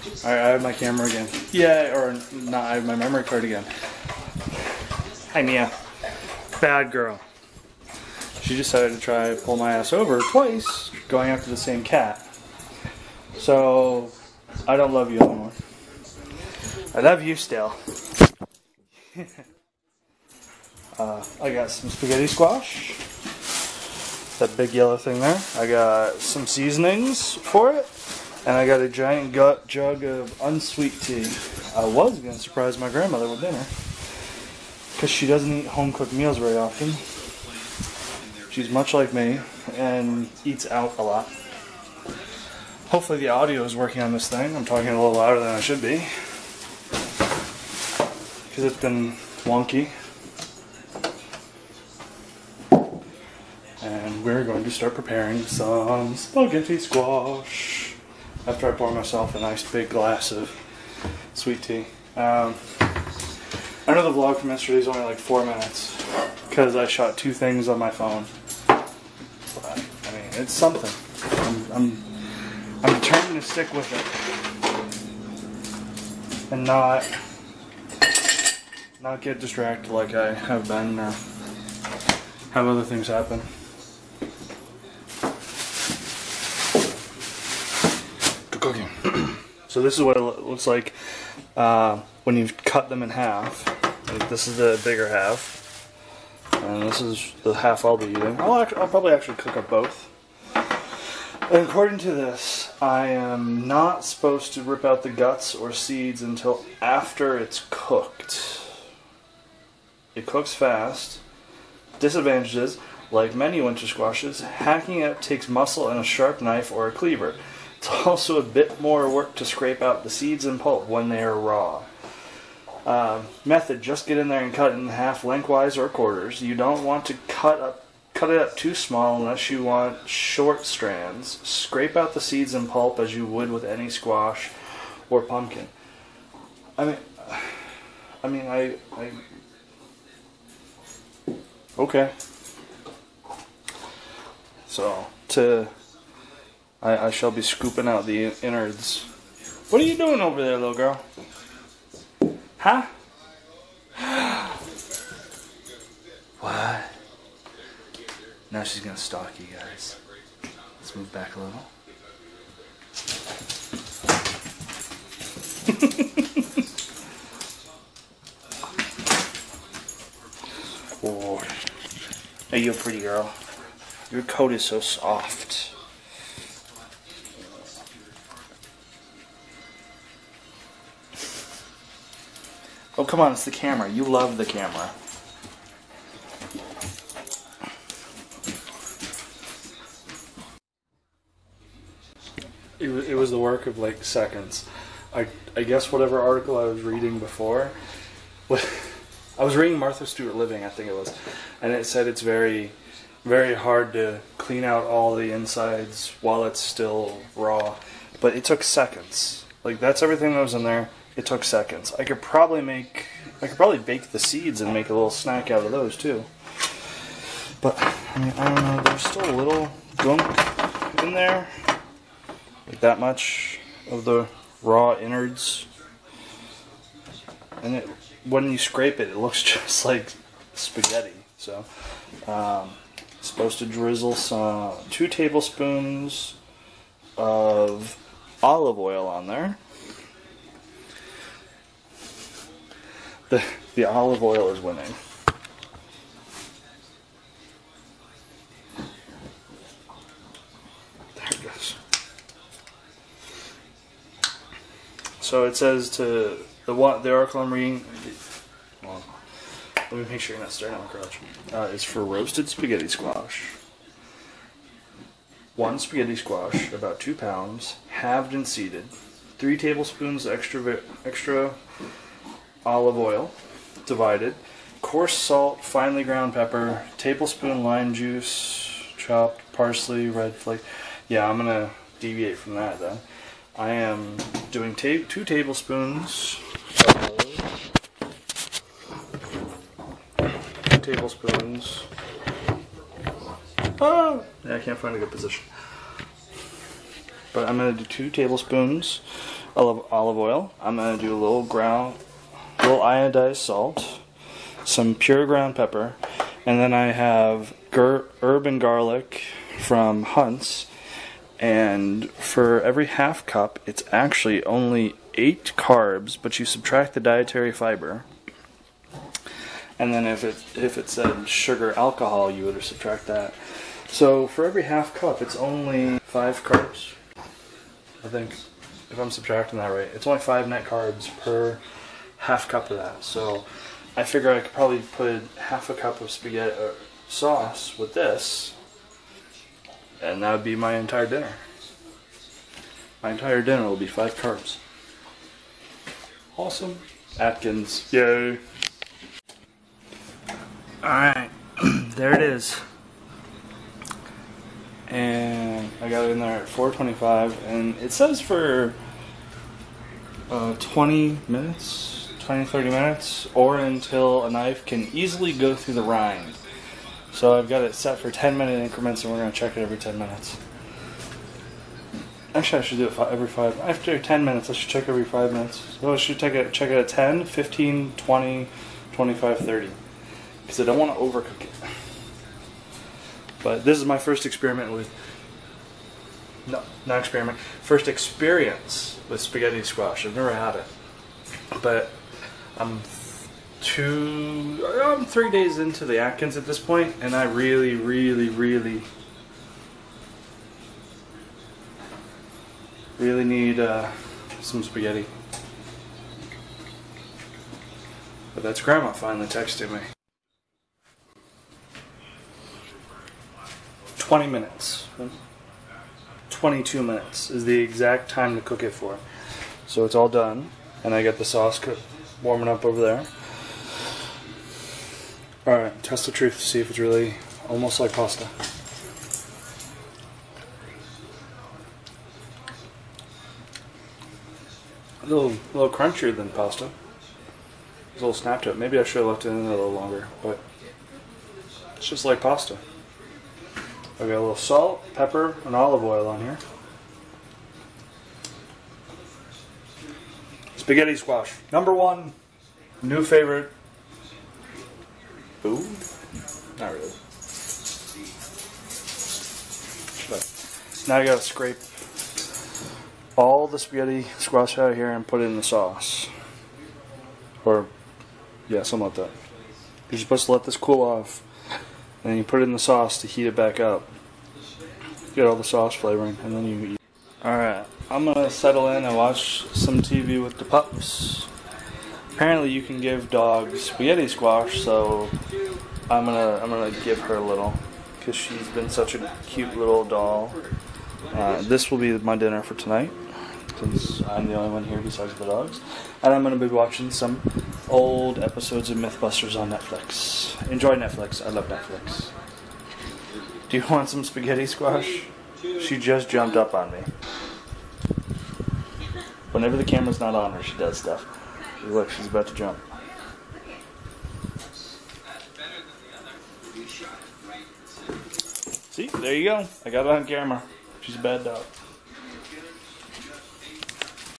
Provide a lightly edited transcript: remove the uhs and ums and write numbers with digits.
Alright, I have my camera again. Yeah, or not, I have my memory card again. Hi, Mia. Bad girl. She decided to try to pull my ass over twice, going after the same cat. So, I don't love you anymore. I love you still. I got some spaghetti squash. That big yellow thing there. I got some seasonings for it. And I got a giant jug of unsweet tea. I was going to surprise my grandmother with dinner. Because she doesn't eat home-cooked meals very often. She's much like me and eats out a lot. Hopefully the audio is working on this thing. I'm talking a little louder than I should be. Because it's been wonky. And we're going to start preparing some spaghetti squash. After I pour myself a nice big glass of sweet tea. I know the vlog from yesterday is only like 4 minutes because I shot 2 things on my phone. But I mean, it's something. I'm determined to stick with it and not get distracted like I have been. Have other things happen. Cooking. So this is what it looks like when you cut them in half. Like this is the bigger half, and this is the half I'll be eating. I'll probably actually cook up both. And according to this, I am not supposed to rip out the guts or seeds until after it's cooked. It cooks fast. Disadvantages, like many winter squashes, hacking it takes muscle and a sharp knife or a cleaver. It's also a bit more work to scrape out the seeds and pulp when they are raw. Method, just get in there and cut it in half lengthwise or quarters. You don't want to cut it up too small unless you want short strands. Scrape out the seeds and pulp as you would with any squash or pumpkin. I mean, okay. So, I shall be scooping out the innards. What are you doing over there, little girl? Huh? What? Now she's gonna stalk you guys. Let's move back a little. Oh. Hey, you're a pretty girl. Your coat is so soft. Oh, come on, it's the camera. You love the camera. It was the work of like seconds. I guess whatever article I was reading before, I was reading Martha Stewart Living, I think it was, and it said it's very, very hard to clean out all the insides while it's still raw, but it took seconds. Like that's everything that was in there. It took seconds. I could probably bake the seeds and make a little snack out of those too. But I mean, I don't know. There's still a little gunk in there, like that much of the raw innards, and when you scrape it, it looks just like spaghetti. So, supposed to drizzle some 2 tablespoons of olive oil on there. The olive oil is winning. There it goes. So it says to the article I'm reading. Well, let me make sure you're not staring at my crotch. It's for roasted spaghetti squash. 1 spaghetti squash, about 2 pounds, halved and seeded. 3 tablespoons extra olive oil, divided. Coarse salt, finely ground pepper, tablespoon lime juice, chopped parsley, red flake. Yeah, I'm gonna deviate from that then. I am doing 2 tablespoons of 2 tablespoons. Oh, yeah, I can't find a good position. but I'm going to do 2 tablespoons of olive oil. I'm going to do a little iodized salt, some pure ground pepper, and then I have herb and garlic from Hunt's. And for every half cup, it's actually only 8 carbs, but you subtract the dietary fiber. And then if it said sugar, alcohol, you would subtract that. So for every half cup, it's only 5 carbs. I think, if I'm subtracting that right, it's only 5 net carbs per half cup of that. So I figure I could probably put half a cup of spaghetti sauce with this, and that would be my entire dinner. My entire dinner will be 5 carbs. Awesome. Atkins. Yay. Alright. There it is. And I got it in there at 425, and it says for 20 minutes, 20-30 minutes, or until a knife can easily go through the rind. So I've got it set for 10-minute increments, and we're going to check it every 10 minutes. Actually, I should do it every 5. After 10 minutes, I should check every 5 minutes. So I should check it at 10, 15, 20, 25, 30. Because I don't want to overcook it. But this is my first experiment with... No, not experiment. First experience with spaghetti squash. I've never had it. But I'm 3 days into the Atkins at this point, and I really need some spaghetti. But that's Grandma finally texting me. 20 minutes. 22 minutes is the exact time to cook it for. So it's all done, and I got the sauce warming up over there. Alright, test the truth to see if it's really almost like pasta. A little crunchier than pasta. There's a little snap to it. Maybe I should have left it in a little longer, but it's just like pasta. I've got a little salt, pepper, and olive oil on here. Spaghetti squash. Number 1. New favorite. Food? Not really. But now I gotta scrape all the spaghetti squash out of here and put it in the sauce. Or, yeah, something like that. You're supposed to let this cool off. And then you put it in the sauce to heat it back up. Get all the sauce flavoring, and then you eat. Alright, I'm gonna settle in and watch some TV with the pups. Apparently you can give dogs spaghetti squash, so I'm gonna give her a little, because she's been such a cute little doll. This will be my dinner for tonight, since I'm the only one here besides the dogs. And I'm gonna be watching some old episodes of Mythbusters on Netflix. Enjoy Netflix. I love Netflix. Do you want some spaghetti squash? She just jumped up on me. Whenever the camera's not on her, she does stuff. Look, she's about to jump. See, there you go. I got it on camera. She's a bad dog.